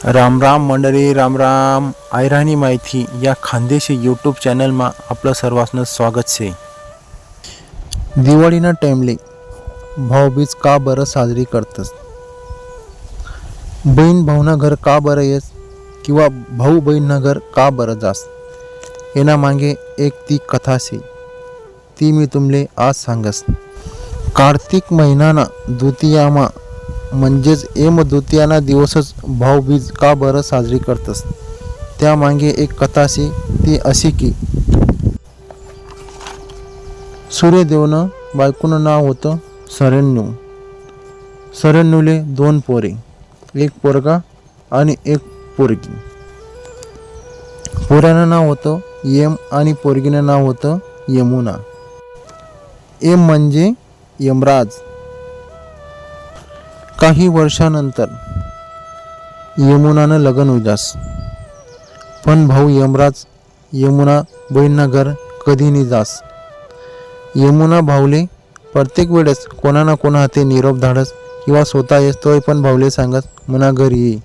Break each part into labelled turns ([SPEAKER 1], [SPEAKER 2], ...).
[SPEAKER 1] राम राम मंडळी, राम राम. आयरानी माहिती या खानदेशी यूट्यूब चॅनलમાં आपलं सर्वांचं स्वागत છે. दिवाळीना टाइमले भाऊबीज का बरं साजरी करतस? बहीण भाऊना घर का बरं येस किंवा भाऊ बहीणना घर का बरं जास? एना मागे एक ती कथा છે, ती मी तुमले आज सांगस. कार्तिक महिनाना द्वितीयामा म्हणजेच एम द्वितीयाना दिवसच भाऊबीज का बरं साजरी करतस? त्यामागे एक कथा છે, ती अशी की सूर्यदेवनं बायकोनं नाव होतं शरण्यू. शरण्यूले 2 पोरे, एक पोरगा आणि एक पोरगी. पोरानं नाव होतं यम आणि पोरगीनं नाव होतं यमुना. यम म्हणजे यमराज. काही वर्षानंतर यमुनानं लग्न होईजास, पण भाऊ यमराज यमुना बहीणना घर कधी नाही जास. यमुना भाऊले प्रत्येक वेळेस कोणा ना कोणा हाते निरोप धाडस किंवा स्वतः येस तोय पण भाऊले सांगस मना घरी ये.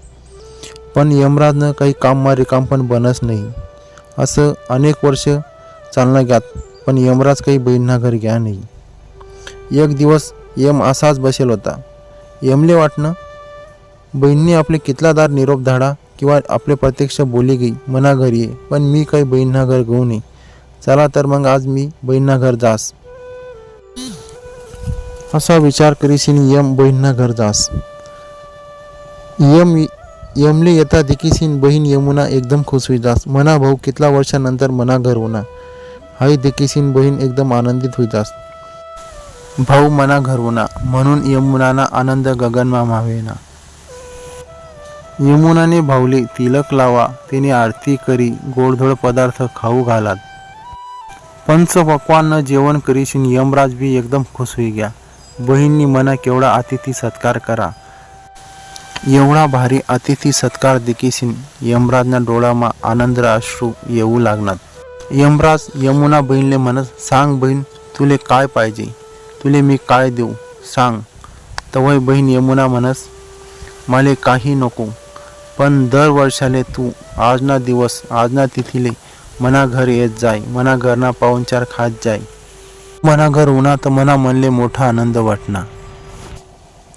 [SPEAKER 1] पण यमराजनं काही काम पण बनस नाही. असं अनेक वर्ष चालना ग्यात, पण यमराज काही बहीणना घर घ्या नाही. एक दिवस यम असाच बसेल होता. यमले वाटणं बहिणीने आपले कितलादार निरोप धाडा किंवा आपले प्रत्यक्ष बोली गई मना घरी ये, पण मी काही बहीणना घर घेऊ नये. चला तर मग आज मी बहीणना घर जास. असा विचार करीशीन यम बहीणना घर जास. यमले येता देखीसीन बहीण यमुना एकदम खुश होई जास. मना भाऊ कितला वर्षानंतर मना घर होना हाई देखीसीन बहीण एकदम आनंदित होई जास. भाऊ मना घर होना म्हणून यमुनाना आनंद गगनमा मावेना. यमुनाने भाऊले तिलक लावा, तिने आरती करी, गोडधोड पदार्थ खाऊ घालात. पंच पक्वान्न जेवण करीशीन यमराज भी एकदम खुश होई गया. बहीणनी मना केवढा अतिथी सत्कार करा. एवढा भारी अतिथी सत्कार देखीसीन यमराजना डोळामा आनंद अश्रू येऊ लागणार. यमराज यमुना बहीणले म्हणत, सांग बहीण तुले काय पाहिजे, तुले मी काय देऊ सांग. तवय बहीण यमुना म्हणस, माले काही नको, पण दर वर्षाले तू आजना तिथीले मना घर येत जाय, मना घरना पाहुणचार खात जाय. मना घर होना तर मना मनले मोठा आनंद वाटना.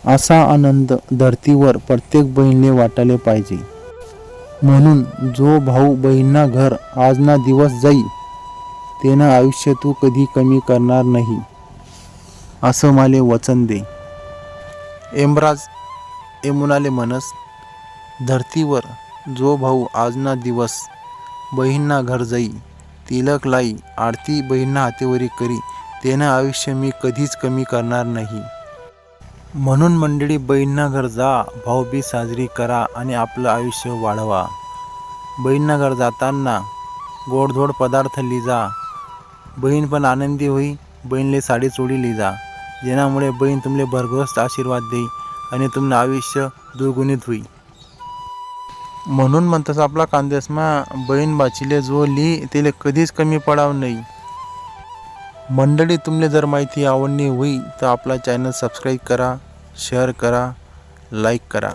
[SPEAKER 1] असा आनंद धरतीवर प्रत्येक बहीणले वाटाले पाहिजे. म्हणून जो भाऊ बहीणना घर आजना दिवस जाई तेना आयुष्य तू कधी कमी करणार नाही, असं माले वचन दे. यमराज यमुनाले म्हणस, धरतीवर जो भाऊ आजना दिवस बहीणना घर जाई, तिलक लाई, आरती बहीणना हातेवरी करी, तेना आयुष्य मी कधीच कमी करणार नाही. म्हणून मंडळी, बहीणना घर जा, भाऊबीज साजरी करा आणि आपलं आयुष्य वाढवा. बहीणना घर जाताना गोडधोड पदार्थ लिजा. बहीण पण आनंदी होई. बहीणले साडी चोळी लिजा, जेणामुळे बहीण तुमले भरघोस आशीर्वाद देई आणि तुमनं आयुष्य दुर्गुणित होई. म्हणून म्हणतस आपला खानदेशमा, बहीण बाचीले जो ली तेले कधीच कमी पडाव नाही. मंडळी, तुमले जर माहिती आवडली होई तर आपला चॅनल सबस्क्राईब करा, शेअर करा, लाईक करा.